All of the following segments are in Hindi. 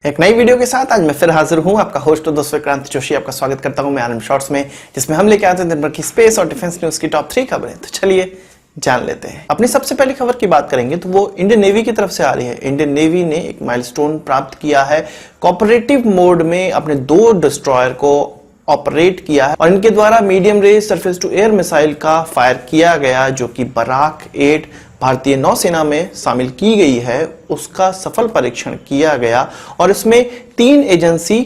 एक नई वीडियो के साथ आज मैं फिर हाजिर हूं, आपका होस्ट और दोस्त विक्रांत जोशी। आपका स्वागत करता हूं मैं आनंद शॉर्ट्स में, जिसमें हम लेके आते हैं दिन भर की स्पेस और डिफेंस न्यूज की टॉप 3 खबरें। तो चलिए जान लेते हैं। अपनी सबसे पहली खबर की बात करेंगे तो वो इंडियन नेवी की तरफ से आ रही है। इंडियन नेवी ने एक माइलस्टोन प्राप्त किया है, कोऑपरेटिव मोड में अपने 2 डिस्ट्रॉयर को ऑपरेट किया है और इनके द्वारा medium range surface to air missile का फायर किया गया, जो कि बराक 8 भारतीय नौसेना में शामिल की गई है, उसका सफल परीक्षण किया गया। और इसमें 3 एजेंसी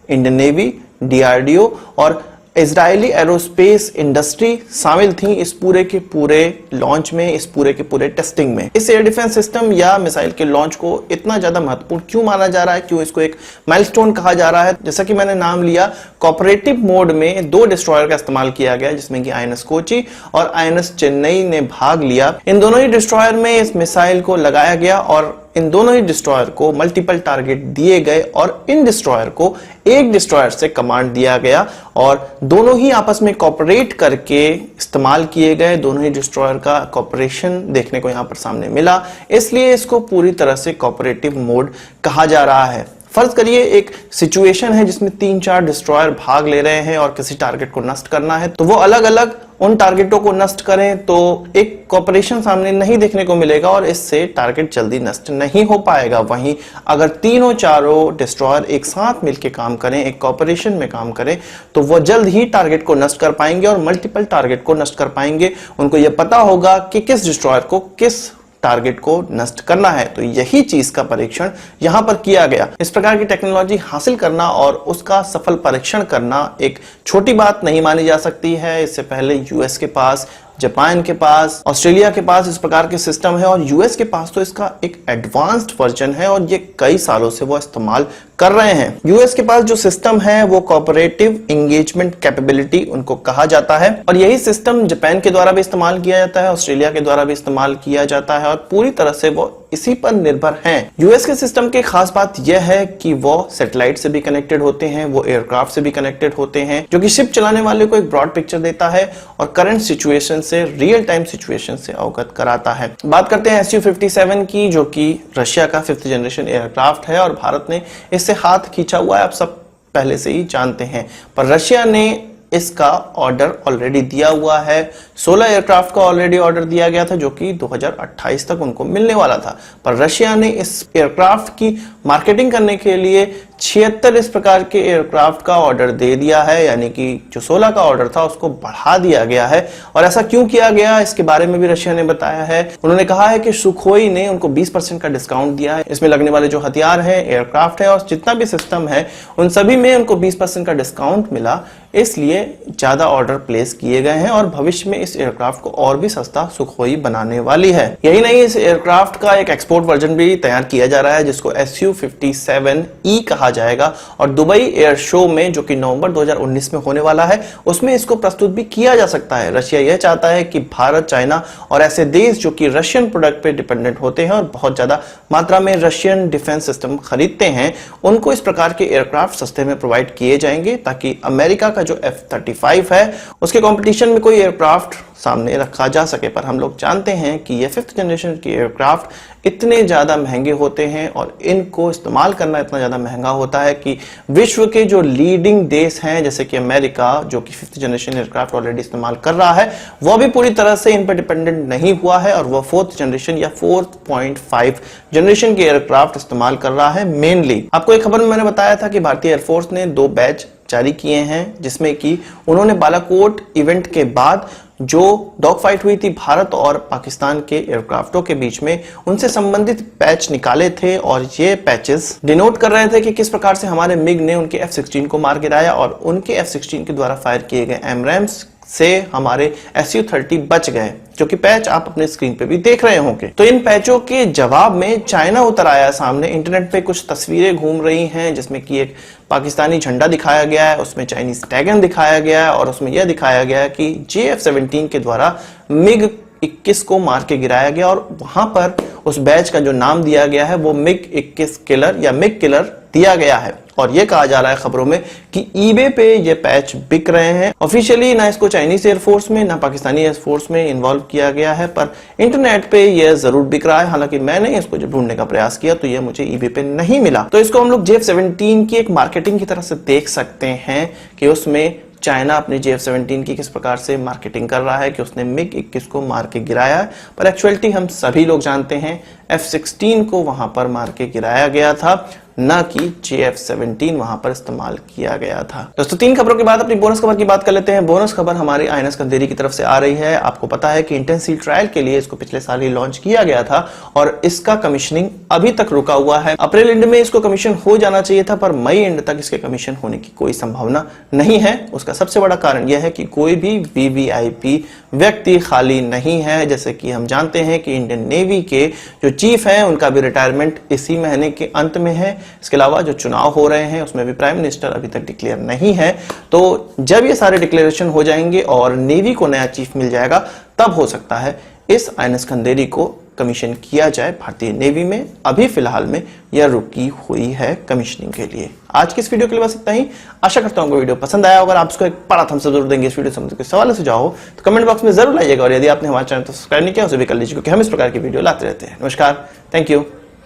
इंडियन नेवी, डीआरडीओ और इजरायली एरोस्पेस इंडस्ट्री शामिल थी इस पूरे के पूरे लॉन्च में, इस पूरे के पूरे टेस्टिंग में। इस एयर डिफेंस सिस्टम या मिसाइल के लॉन्च को इतना ज्यादा महत्वपूर्ण क्यों माना जा रहा है, क्यों इसको एक माइलस्टोन कहा जा रहा है? जैसा कि मैंने नाम लिया, कोऑपरेटिव मोड में 2 डिस्ट्रॉयर का इस्तेमाल किया गया, जिसमें कि आईएनएस कोची और आईएनएस चेन्नई ने भाग लिया। इन दोनों ही डिस्ट्रॉयर में इस मिसाइल को लगाया गया और इन दोनों ही डिस्ट्रॉयर को मल्टीपल टारगेट दिए गए और इन डिस्ट्रॉयर को एक डिस्ट्रॉयर से कमांड दिया गया और दोनों ही आपस में कोऑपरेट करके इस्तेमाल किए गए। दोनों ही डिस्ट्रॉयर का कोऑपरेशन देखने को यहां पर सामने मिला, इसलिए इसको पूरी तरह से कोऑपरेटिव मोड कहा जा रहा है। फर्ज करिए एक सिचुएशन है जिसमें 3-4 डिस्ट्रॉयर भाग ले रहे हैं और किसी टारगेट को नष्ट करना है, तो वो अलग अलग उन टारगेटों को नष्ट करें तो एक कोऑपरेशन सामने नहीं देखने को मिलेगा और इससे टारगेट जल्दी नष्ट नहीं हो पाएगा। वहीं अगर तीनों चारों डिस्ट्रॉयर एक साथ मिलकर काम करें, एक कोऑपरेशन में काम करें, तो वो जल्द ही टारगेट को नष्ट कर पाएंगे और मल्टीपल टारगेट को नष्ट कर पाएंगे। उनको यह पता होगा कि किस डिस्ट्रॉयर को किस टारगेट को नष्ट करना है, तो यही चीज का परीक्षण यहां पर किया गया। इस प्रकार की टेक्नोलॉजी हासिल करना और उसका सफल परीक्षण करना एक छोटी बात नहीं मानी जा सकती है। इससे पहले यूएस के पास, जापान के पास, ऑस्ट्रेलिया के पास इस प्रकार के सिस्टम है और यूएस के पास तो इसका एक एडवांस्ड वर्जन है और ये कई सालों से वो इस्तेमाल कर रहे हैं। यूएस के पास जो सिस्टम है वो कोऑपरेटिव एंगेजमेंट कैपेबिलिटी उनको कहा जाता है और यही सिस्टम जापान के द्वारा भी इस्तेमाल किया जाता है, ऑस्ट्रेलिया के द्वारा भी इस्तेमाल किया जाता है और पूरी तरह से वो इसी पर निर्भर हैं। यूएस के सिस्टम की खास बात यह है कि वो सैटेलाइट से भी कनेक्टेड होते हैं, वो एयरक्राफ्ट से भी कनेक्टेड होते हैं, जो कि शिप चलाने वाले को एक ब्रॉड पिक्चर देता है और करंट सिचुएशन से, रियल टाइम सिचुएशन से अवगत कराता है। बात करते हैं SU-57 की, जो कि रशिया का 5th जनरेशन एयरक्राफ्ट है और भारत ने इससे हाथ खींचा हुआ है, आप सब पहले से ही जानते हैं। पर रशिया ने इसका ऑर्डर ऑलरेडी दिया हुआ है। 16 एयरक्राफ्ट का ऑलरेडी ऑर्डर दिया गया था, जो कि 2028 तक उनको मिलने वाला था। पर रशिया ने इस एयरक्राफ्ट की मार्केटिंग करने के लिए 76 इस प्रकार के एयरक्राफ्ट का ऑर्डर दे दिया है, यानी कि जो 16 का ऑर्डर था उसको बढ़ा दिया गया है। और ऐसा क्यों किया गया, इसके बारे में भी रशिया ने बताया है। उन्होंने कहा है कि सुखोई ने उनको 20% का डिस्काउंट दिया है। इसमें लगने वाले जो हथियार है, एयरक्राफ्ट है और जितना भी सिस्टम है, उन सभी में उनको 20% का डिस्काउंट मिला, इसलिए ज्यादा ऑर्डर प्लेस किए गए हैं और भविष्य में इस एयरक्राफ्ट को और भी सस्ता सुखोई बनाने वाली है। यही नहीं, इस एयरक्राफ्ट का एक एक्सपोर्ट वर्जन भी तैयार किया जा रहा है, जिसको SU-57E कहा जाएगा और दुबई एयर शो में, जो कि नवंबर 2019 में होने वाला है, उसमें इसको प्रस्तुत भी किया जा सकता है। रशिया यह चाहता है कि भारत, चाइना और ऐसे देश जो कि रशियन प्रोडक्ट पे डिपेंडेंट होते हैं और बहुत ज्यादा मात्रा में रशियन डिफेंस सिस्टम खरीदते हैं, उनको इस प्रकार के एयरक्राफ्ट सस्ते में प्रोवाइड किए जाएंगे, ताकि अमेरिका का जो F-35 है उसके कंपटीशन में कोई एयरक्राफ्ट सामने रखा जा सके। पर हम लोग जानते हैं कि ये 5th जनरेशन के एयरक्राफ्ट इतने ज्यादा महंगे होते हैं और इनको इस्तेमाल करना इतना ज्यादा महंगा होता है कि विश्व के जो लीडिंग देश हैं, जैसे कि अमेरिका, जो कि 5th जनरेशन एयरक्राफ्ट ऑलरेडी इस्तेमाल कर रहा है, वो भी पूरी तरह से इन पर डिपेंडेंट नहीं हुआ है और वो 4th जनरेशन या 4.5 जनरेशन के एयरक्राफ्ट इस्तेमाल कर रहा है मेनली। आपको एक खबर में मैंने बताया था कि भारतीय एयरफोर्स ने 2 बैच जारी किए हैं, जिसमें कि उन्होंने बालाकोट इवेंट के बाद जो डॉग फाइट हुई थी भारत और पाकिस्तान के एयरक्राफ्टों के बीच में, उनसे संबंधित पैच निकाले थे और ये पैचेस डिनोट कर रहे थे कि किस प्रकार से हमारे मिग ने उनके F-16 को मार गिराया और उनके F-16 के द्वारा फायर किए गए एमरैम्स से हमारे SU-30 बच गए, जो कि पैच आप अपने स्क्रीन पे भी देख रहे होंगे। तो इन पैचों के जवाब में चाइना उतर आया सामने। इंटरनेट पे कुछ तस्वीरें घूम रही हैं, जिसमें कि एक पाकिस्तानी झंडा दिखाया गया है, उसमें चाइनीज टैगन दिखाया गया है और उसमें यह दिखाया गया है कि JF-17 के द्वारा MiG-21 को मार के गिराया गया और वहां पर उस बैच का जो नाम दिया गया है वो मिग 21 किलर या मिग किलर दिया गया है। और ये कहा जा रहा है खबरों में कि ईबे पे ये पैच बिक रहे हैं। ऑफिशियली ना इसको चाइनीज एयरफोर्स में ना पाकिस्तानी एयरफोर्स में इन्वॉल्व किया गया है, पर इंटरनेट पे ये जरूर बिक रहा है। हालांकि मैंने इसको जब ढूंढने का प्रयास किया तो ये मुझे ईबे पे नहीं मिला। तो इसको हम लोग JF-17 की एक मार्केटिंग की तरह से देख सकते हैं कि उसमें चाइना अपने JF-17 की किस प्रकार से मार्केटिंग कर रहा है कि उसने मिग 21 को मार के गिराया है, पर एक्चुअलिटी हम सभी लोग जानते हैं F-16 को वहां पर मार के गिराया गया था, ना कि JF-17 वहां पर इस्तेमाल किया गया था। दोस्तों 3 खबरों के बाद अपनी बोनस खबर की बात कर लेते हैं। बोनस खबर हमारी INS खंडेरी की तरफ से आ रही है। आपको पता है कि इंटेंसिव ट्रायल के लिए इसको पिछले साल ही लॉन्च किया गया था और इसका कमीशनिंग अभी तक रुका हुआ है। अप्रैल एंड में इसको कमीशन हो जाना चाहिए था, पर मई एंड तक इसके कमीशन होने की कोई संभावना नहीं है। उसका सबसे बड़ा कारण यह है कि कोई भी VVIP व्यक्ति खाली नहीं है। जैसे कि हम जानते हैं कि इंडियन नेवी के जो चीफ हैं उनका भी रिटायरमेंट इसी महीने के अंत में है। इसके अलावा जो चुनाव हो रहे हैं उसमें भी प्राइम मिनिस्टर अभी तक डिक्लेयर नहीं है। तो जब ये सारे डिक्लेरेशन हो जाएंगे और नेवी को नया चीफ मिल जाएगा, तब हो सकता है इस INS खंडेरी को कमीशन किया जाए भारतीय नेवी में। अभी फिलहाल में यह रुकी हुई है कमीशनिंग के लिए। आज की इस वीडियो के लिए बस इतना ही। आशा करता हूं वीडियो पसंद आया होगा। आप इसको एक बड़ा थम्स अप जरूर देंगे। इस वीडियो से कोई सवाल से जाओ तो कमेंट बॉक्स में जरूर लाइएगा, और यदि आपने हमारे चैनल को सब्सक्राइब नहीं किया उसे भी कर लीजिए, क्योंकि हम इस प्रकार की वीडियो लाते रहते हैं। नमस्कार, थैंक यू,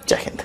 जय हिंद।